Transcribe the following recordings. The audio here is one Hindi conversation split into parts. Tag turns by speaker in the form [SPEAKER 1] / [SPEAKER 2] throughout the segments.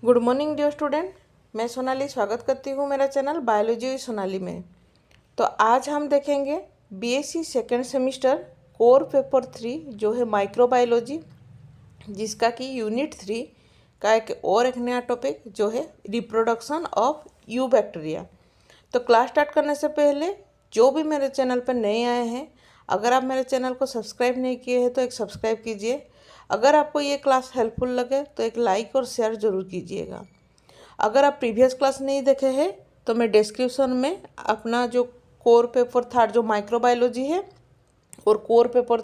[SPEAKER 1] Good morning dear student. मैं सोनाली स्वागत करती हूँ मेरा चैनल बायोलॉजी विद सोनाली में। तो आज हम देखेंगे BSc second semester core paper 3 जो है माइक्रोबायोलॉजी, जिसका कि यूनिट 3 का एक नया टॉपिक जो है रिप्रोडक्शन ऑफ यू बैक्टीरिया। तो क्लास स्टार्ट करने से पहले जो भी मेरे चैनल पर नए आए हैं, अगर आप मेरे चैनल को सब्सक्राइब नहीं किए हैं तो एक सब्सक्राइब कीजिए। अगर आपको ये क्लास हेल्पफुल लगे तो एक लाइक और शेयर ज़रूर कीजिएगा। अगर आप प्रीवियस क्लास नहीं देखे हैं तो मैं डिस्क्रिप्शन में अपना जो कोर पेपर 3 जो माइक्रोबायोलॉजी है और कोर पेपर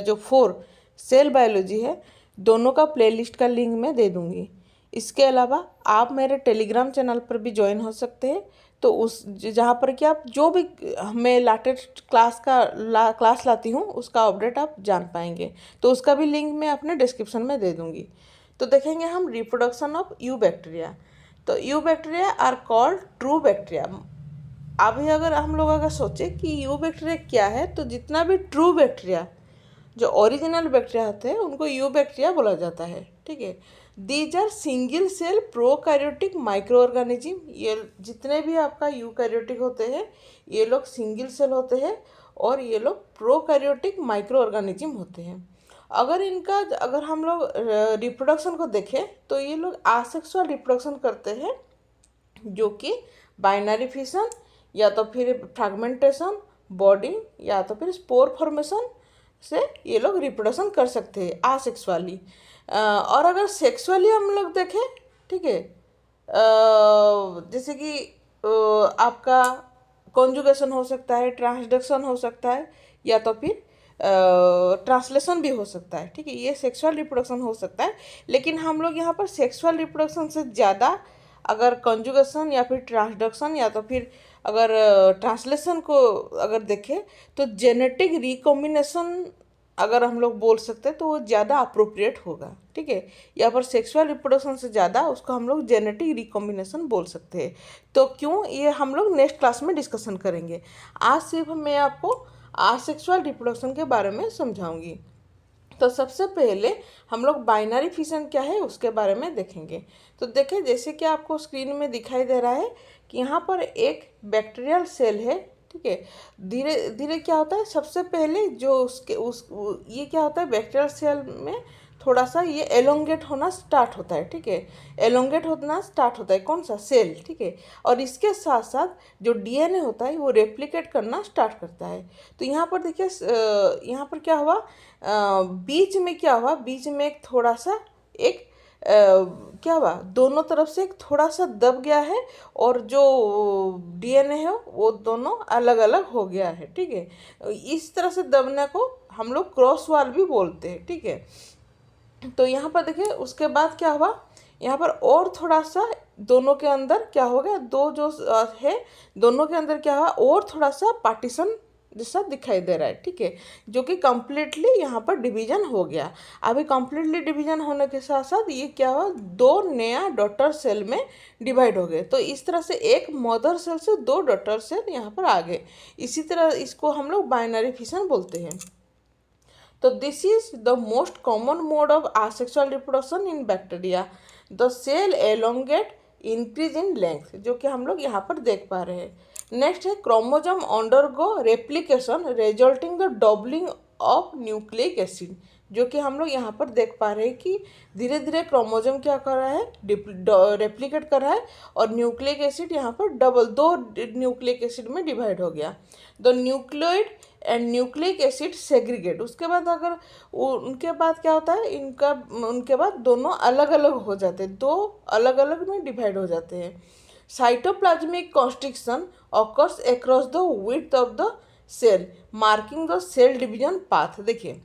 [SPEAKER 1] जो 4 सेल बायोलॉजी है, दोनों का प्लेलिस्ट का लिंक मैं दे दूँगी। इसके अलावा आप मेरे टेलीग्राम चैनल पर भी ज्वाइन हो सकते हैं। तो उस जहाँ पर कि आप जो भी मैं लेटेस्ट क्लास लाती हूँ उसका अपडेट आप जान पाएंगे। तो उसका भी लिंक मैं अपने डिस्क्रिप्शन में दे दूँगी। तो देखेंगे हम रिप्रोडक्शन ऑफ यू बैक्टीरिया। तो eubacteria are called true bacteria. अभी अगर हम लोग सोचें कि यू बैक्टीरिया क्या है, तो जितना भी ट्रू बैक्टीरिया जो ओरिजिनल बैक्टीरिया होते हैं उनको यू बैक्टीरिया बोला जाता है। ठीक है, these are single cell prokaryotic microorganism. ये जितने भी आपका यूकैरियोटिक होते हैं ये लोग सिंगल सेल होते हैं और ये लोग प्रोकैरियोटिक माइक्रो ऑर्गेनिज्म होते हैं। अगर हम लोग रिप्रोडक्शन को देखें तो ये लोग आसेक्सुअल रिप्रोडक्शन करते हैं, जो कि बाइनरी फिशन या तो फिर फ्रैगमेंटेशन, बॉडिंग या तो फिर स्पोर फॉर्मेशन से ये लोग रिप्रोडक्शन कर सकते हैं आसेक्सुअली। और अगर सेक्सुअली हम लोग देखें, ठीक है, जैसे कि आपका कॉन्जुगेशन हो सकता है, ट्रांसडक्शन हो सकता है या तो फिर ट्रांसलेशन भी हो सकता है। ठीक है, ये सेक्सुअल रिप्रोडक्शन हो सकता है। लेकिन हम लोग यहाँ पर सेक्सुअल रिप्रोडक्शन से ज़्यादा अगर कॉन्जुगेशन या फिर ट्रांसडक्शन या तो फिर अगर ट्रांसलेशन को अगर देखें तो जेनेटिक रिकॉम्बिनेशन अगर हम लोग बोल सकते हैं तो वो ज़्यादा अप्रोप्रिएट होगा। ठीक है, यहाँ पर सेक्सुअल रिप्रोडक्शन से ज़्यादा उसको हम लोग जेनेटिक रिकॉम्बिनेशन बोल सकते हैं। तो क्यों, ये हम लोग नेक्स्ट क्लास में डिस्कशन करेंगे। आज सिर्फ मैं आपको आसेक्सुअल रिप्रोडक्शन के बारे में समझाऊंगी। तो सबसे पहले हम लोग बाइनरी फिशन क्या है उसके बारे में देखेंगे। तो देखें, जैसे कि आपको स्क्रीन में दिखाई दे रहा है कि यहाँ पर एक बैक्टीरियल सेल है। ठीक है, धीरे धीरे क्या होता है, सबसे पहले जो ये क्या होता है, बैक्टीरियल सेल में थोड़ा सा ये एलोंगेट होना स्टार्ट होता है। ठीक है, एलोंगेट होना स्टार्ट होता है कौन सा, सेल। ठीक है, और इसके साथ साथ जो डीएनए होता है वो रेप्लिकेट करना स्टार्ट करता है। तो यहाँ पर देखिए, यहाँ पर क्या हुआ, बीच में क्या हुआ, बीच में एक थोड़ा सा एक क्या हुआ, दोनों तरफ से एक थोड़ा सा दब गया है और जो डीएनए है वो दोनों अलग अलग हो गया है। ठीक है, इस तरह से दबने को हम लोग क्रॉस वाल भी बोलते हैं। ठीक है, तो यहाँ पर देखिए उसके बाद क्या हुआ, यहाँ पर और थोड़ा सा दोनों के अंदर क्या हो गया, दो जो है दोनों के अंदर क्या हुआ, और थोड़ा सा पार्टीशन जैसा दिखाई दे रहा है। ठीक है, जो कि कम्प्लीटली यहाँ पर डिवीजन हो गया। अभी कम्प्लीटली डिवीजन होने के साथ साथ ये क्या हुआ, दो नया डॉटर सेल में डिवाइड हो गए। तो इस तरह से एक मदर सेल से दो डॉटर सेल यहाँ पर आ गए। इसी तरह इसको हम लोग बाइनरी फिशन बोलते हैं। तो this is the most common mode of asexual reproduction in bacteria. The cell elongate increase in length, जो कि हम लोग यहाँ पर देख पा रहे हैं। नेक्स्ट है chromosome undergo replication resulting the doubling of nucleic acid, जो कि हम लोग यहाँ पर देख पा रहे हैं कि धीरे धीरे क्रोमोजोम क्या कर रहा है, रेप्लिकेट कर रहा है और न्यूक्लिक एसिड यहाँ पर दो न्यूक्लिक एसिड में डिवाइड हो गया। The nucleoid and nucleic acid segregate, उसके बाद अगर उनके बाद क्या होता है, उनके बाद दोनों अलग अलग हो जाते हैं, दो अलग अलग में डिवाइड हो जाते हैं। Cytoplasmic constriction occurs across the width of the cell marking the cell division path. देखिए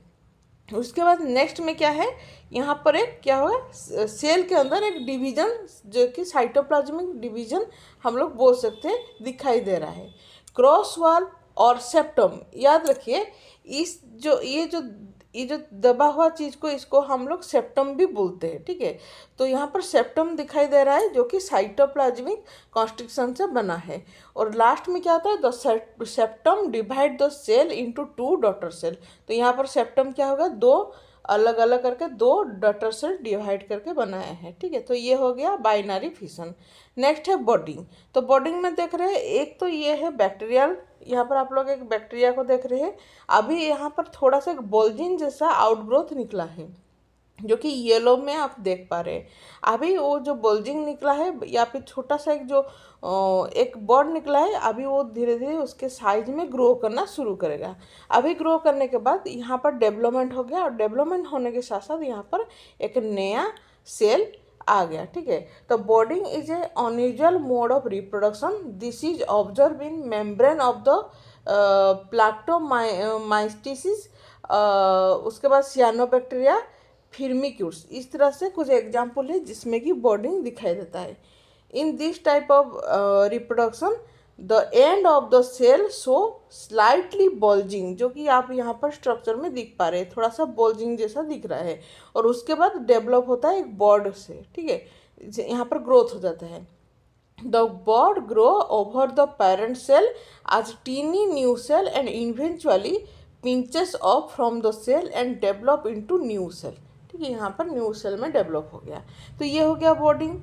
[SPEAKER 1] उसके बाद नेक्स्ट में क्या है, यहाँ पर एक क्या हुआ, सेल के अंदर एक डिवीजन जो कि साइटोप्लाज्मिक डिवीजन हम लोग बोल सकते हैं दिखाई दे रहा है। क्रॉस वॉल और सेप्टम, याद रखिए इस जो ये जो दबा हुआ चीज़ को इसको हम लोग सेप्टम भी बोलते हैं। ठीक है, तो यहाँ पर सेप्टम दिखाई दे रहा है जो कि साइटोप्लाज्मिक कॉन्स्ट्रिक्शन से बना है। और लास्ट में क्या होता है, the septum divide the cell into two daughter cell. तो यहाँ पर सेप्टम क्या होगा, दो अलग अलग करके दो डॉटर सेल डिवाइड करके बनाए हैं, ठीक है। तो ये हो गया बाइनरी फिशन। नेक्स्ट है बॉडिंग। तो बॉडिंग में देख रहे हैं, एक तो ये है बैक्टीरियल, यहाँ पर आप लोग एक बैक्टीरिया को देख रहे हैं। अभी यहाँ पर थोड़ा सा एक बोल्जिन जैसा आउटग्रोथ निकला है, जो कि येलो में आप देख पा रहे हैं। अभी वो जो बल्जिंग निकला है या फिर छोटा सा एक जो एक बर्ड निकला है, अभी वो धीरे धीरे उसके साइज में ग्रो करना शुरू करेगा। अभी ग्रो करने के बाद यहाँ पर डेवलपमेंट हो गया, और डेवलपमेंट होने के साथ साथ यहाँ पर एक नया सेल आ गया, ठीक है। तो budding is a unusual mode of reproduction. This is observe in membrane of the planctomycetes. उसके बाद सियानोबैक्टीरिया, फिर्मिक्यूट्स, इस तरह से कुछ एग्जाम्पल है जिसमें कि बॉडिंग दिखाई देता है। In this type of reproduction the end of the cell show slightly bulging, जो कि आप यहाँ पर स्ट्रक्चर में दिख पा रहे हैं, थोड़ा सा बल्जिंग जैसा दिख रहा है। और उसके बाद डेवलप होता है एक बॉड से, ठीक है, यहाँ पर ग्रोथ हो जाता है। The bud grow over the parent cell as teeny new cell and eventually pinches off from the cell and develop into new cell, ठीक है। यहाँ पर न्यू सेल में डेवलप हो गया। तो ये हो गया बॉडिंग।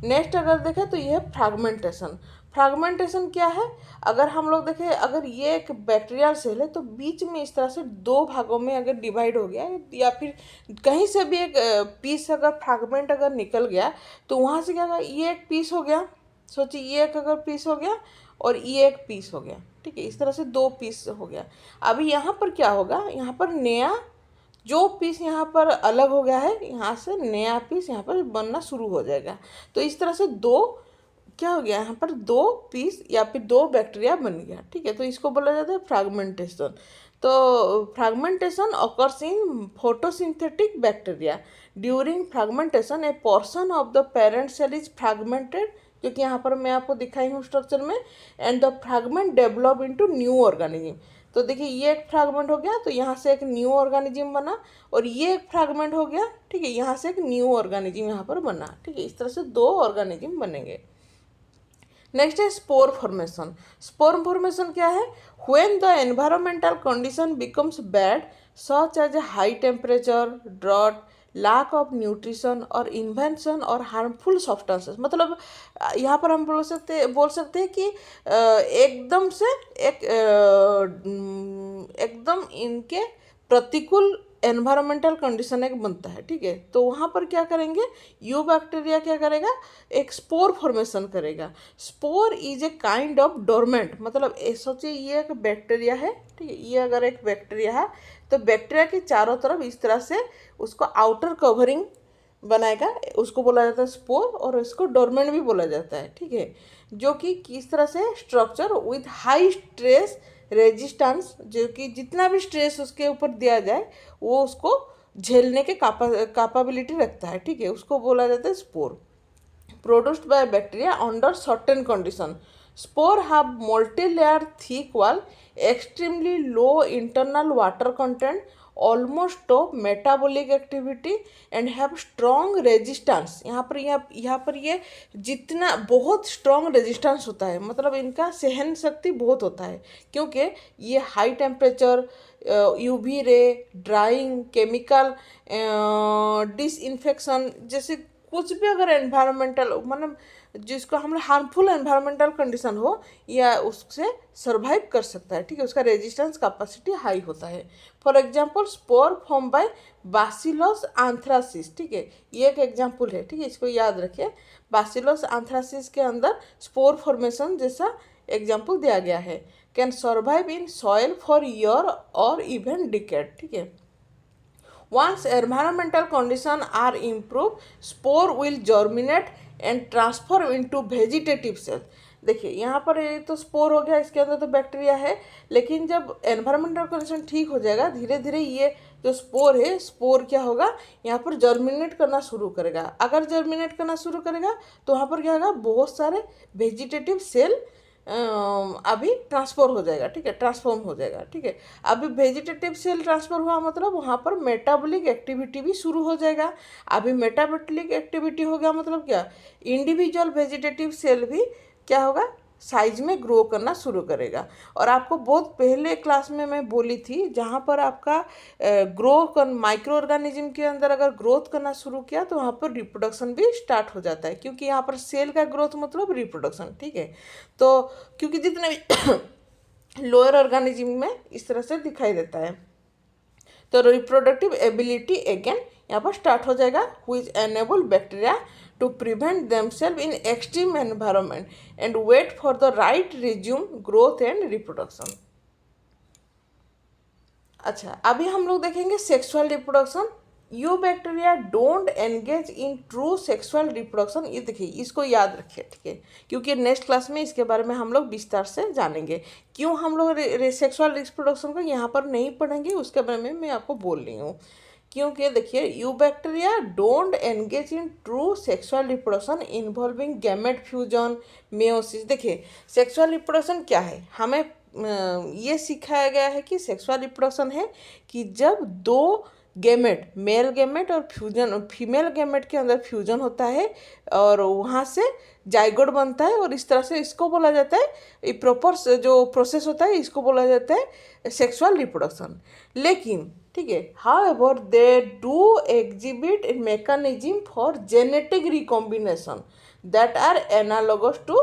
[SPEAKER 1] नेक्स्ट अगर देखें तो ये है फ्रैगमेंटेशन। फ्रैगमेंटेशन क्या है? अगर हम लोग देखें, अगर ये एक बैक्टीरियल सेल है तो बीच में इस तरह से दो भागों में अगर डिवाइड हो गया, या फिर कहीं से भी एक पीस अगर फ्रैगमेंट अगर निकल गया, तो वहाँ से क्या होगा, ये एक पीस हो गया, सोचिए ये एक अगर पीस हो गया और ये एक पीस हो गया, ठीक है, इस तरह से दो पीस हो गया। अभी यहाँ पर क्या होगा, यहाँ पर नया जो पीस यहाँ पर अलग हो गया है, यहाँ से नया पीस यहाँ पर बनना शुरू हो जाएगा। तो इस तरह से दो क्या हो गया, यहाँ पर दो पीस या फिर दो बैक्टीरिया बन गया, ठीक है। तो इसको बोला जाता है फ्रैगमेंटेशन। तो fragmentation occurs in photosynthetic bacteria. During fragmentation a portion of the parent cell is fragmented, जो कि यहाँ पर मैं आपको दिखाई हूँ स्ट्रक्चर में, and the fragment develop into new organism. तो देखिए ये एक फ्रैगमेंट हो गया, तो यहाँ से एक न्यू ऑर्गेनिज्म बना, और ये एक फ्रैगमेंट हो गया, ठीक है, यहाँ से एक न्यू ऑर्गेनिज्म यहाँ पर बना, ठीक है। इस तरह से दो ऑर्गेनिज्म बनेंगे। नेक्स्ट है स्पोर फॉर्मेशन। स्पोर फॉर्मेशन क्या है? When the environmental condition becomes bad such as a high temperature, drought, lack of nutrition और इन्वेंशन और हार्मफुल सब्सटेंसेस। मतलब यहाँ पर हम बोल सकते हैं कि एकदम से एकदम इनके प्रतिकूल एनवायरमेंटल कंडीशन एक बनता है, ठीक है। तो वहाँ पर क्या करेंगे, यू बैक्टीरिया क्या करेगा, एक स्पोर फॉर्मेशन करेगा। Spore is a kind of dormant, मतलब सोचिए ये एक बैक्टीरिया है, ठीक है, ये अगर एक बैक्टीरिया है तो बैक्टीरिया के चारों तरफ इस तरह से उसको आउटर कवरिंग बनाएगा, उसको बोला जाता है स्पोर, और इसको डोरमेंट भी बोला जाता है, ठीक है। जो कि किस तरह से structure with high stress resistance, जो कि जितना भी स्ट्रेस उसके ऊपर दिया जाए वो उसको झेलने के कैपेबिलिटी रखता है, ठीक है, उसको बोला जाता है spore. Produced by bacteria under certain condition. Spore have multi-layer thick wall, extremely low internal water content, almost stop metabolic activity and have strong resistance। यहाँ पर ये जितना बहुत strong resistance होता है, मतलब इनका सहन शक्ति बहुत होता है, क्योंकि ये high temperature, UV ray, drawing, chemical disinfection जैसे कुछ भी अगर एनवायरमेंटल मतलब जिसको हम हार्मफुल एनवायरमेंटल कंडीशन हो या उससे सर्वाइव कर सकता है, ठीक है, उसका रेजिस्टेंस कैपेसिटी हाई होता है। For example spore form by bacillus anthracis, ठीक है, ये एक एग्जांपल है, ठीक है, इसको याद रखिए। बैसिलस एंथ्रासिस के अंदर स्पोर फॉर्मेशन जैसा एग्जांपल दिया गया है। Can survive in soil for year और इवन डिकेड, ठीक है। Once environmental conditions are improved, spore will germinate and transform into vegetative cells। देखिए यहाँ पर ये तो स्पोर हो गया, इसके अंदर तो बैक्टीरिया है, लेकिन जब एनवायरमेंटल कंडीशन ठीक हो जाएगा धीरे धीरे ये जो स्पोर है, स्पोर क्या होगा, यहाँ पर जर्मिनेट करना शुरू करेगा। अगर जर्मिनेट करना शुरू करेगा तो वहाँ पर क्या होगा, बहुत सारे वेजिटेटिव सेल अभी ट्रांसफर हो जाएगा, ठीक है, ट्रांसफॉर्म हो जाएगा, ठीक है। अभी वेजिटेटिव सेल ट्रांसफर हुआ मतलब वहाँ पर मेटाबॉलिक एक्टिविटी भी शुरू हो जाएगा। अभी मेटाबॉलिक एक्टिविटी हो गया मतलब क्या, इंडिविजुअल वेजिटेटिव सेल भी क्या होगा, साइज में ग्रो करना शुरू करेगा। और आपको बहुत पहले क्लास में मैं बोली थी, जहाँ पर आपका ग्रो कर माइक्रो ऑर्गेनिज्म के अंदर अगर ग्रोथ करना शुरू किया तो वहाँ पर रिप्रोडक्शन भी स्टार्ट हो जाता है, क्योंकि यहाँ पर सेल का ग्रोथ मतलब रिप्रोडक्शन, ठीक है। तो क्योंकि जितने भी लोअर ऑर्गेनिज्म में इस तरह से दिखाई देता है, तो रिप्रोडक्टिव एबिलिटी अगेन यहाँ पर स्टार्ट हो जाएगा, which enable bacteria to prevent themselves in extreme environment and wait for the right resume growth and reproduction. अच्छा, अभी हम लोग देखेंगे sexual reproduction. You bacteria don't engage in true sexual reproduction. ये देखिए, इसको याद रखिए, ठीक है, क्योंकि नेक्स्ट क्लास में इसके बारे में हम लोग विस्तार से जानेंगे। क्यों हम लोग सेक्सुअल रिप्रोडक्शन को यहाँ पर नहीं पढ़ेंगे, उसके बारे में मैं आपको बोल रही हूँ। क्योंकि देखिए, you bacteria don't engage in true sexual reproduction involving gamete fusion meiosis. देखिए, सेक्सुअल रिप्रोडक्शन क्या है, हमें ये सिखाया गया है कि सेक्सुअल रिप्रोडक्शन है कि जब दो गैमेट, मेल गैमेट और फ्यूजन फीमेल गैमेट के अंदर फ्यूजन होता है और वहाँ से जाइगोट बनता है, और इस तरह से इसको बोला जाता है, ये प्रॉपर जो प्रोसेस होता है इसको बोला जाता है सेक्सुअल रिप्रोडक्शन। लेकिन ठीक है, however they do exhibit a mechanism for genetic recombination that are analogous to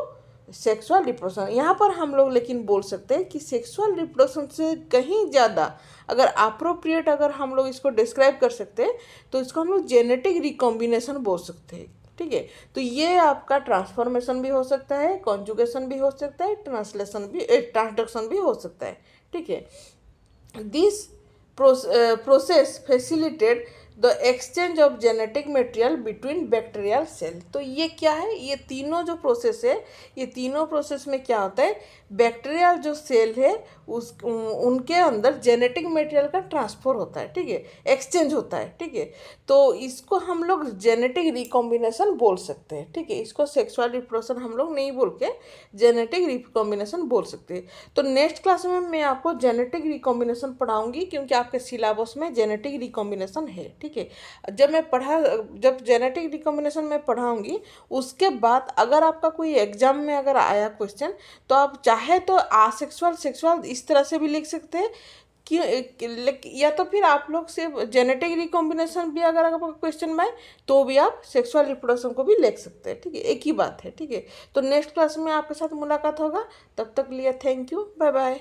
[SPEAKER 1] sexual reproduction. यहाँ पर हम लोग लेकिन बोल सकते हैं कि सेक्सुअल रिप्रोडक्शन से कहीं ज़्यादा अगर अप्रोप्रिएट अगर हम लोग इसको डिस्क्राइब कर सकते हैं तो इसको हम लोग जेनेटिक रिकॉम्बिनेशन बोल सकते हैं, ठीक है। तो ये आपका ट्रांसफॉर्मेशन भी हो सकता है, कॉन्जुगेशन भी हो सकता है, ट्रांसडक्शन भी हो सकता है, ठीक है। This process facilitate the exchange of genetic material between bacterial cell. तो ये क्या है, ये तीनों जो प्रोसेस है, ये तीनों प्रोसेस में क्या होता है, बैक्टीरियल जो सेल है उनके अंदर जेनेटिक मटेरियल का ट्रांसफर होता है, ठीक है, एक्सचेंज होता है, ठीक है। तो इसको हम लोग जेनेटिक रिकॉम्बिनेशन बोल सकते हैं, ठीक है। इसको सेक्सुअल रिप्रोडक्शन हम लोग नहीं बोल के जेनेटिक रिकॉम्बिनेशन बोल सकते हैं। तो नेक्स्ट क्लास में मैं आपको जेनेटिक रिकॉम्बिनेशन पढ़ाऊंगी, क्योंकि आपके सिलेबस में जेनेटिक रिकॉम्बिनेशन है, ठीक है। जब जेनेटिक रिकॉम्बिनेशन में पढ़ाऊंगी, उसके बाद अगर आपका कोई एग्जाम में अगर आया क्वेश्चन, तो आप चाहे तो आसेक्सुअल सेक्सुअल इस तरह से भी लिख सकते हैं कि, या तो फिर आप लोग सिर्फ जेनेटिक रिकॉम्बिनेशन भी अगर आपका क्वेश्चन में आए तो भी आप सेक्सुअल रिप्रोडक्शन को भी लिख सकते हैं, ठीक है, एक ही बात है, ठीक है। तो नेक्स्ट क्लास में आपके साथ मुलाकात होगा, तब तक लिए थैंक यू, बाय बाय।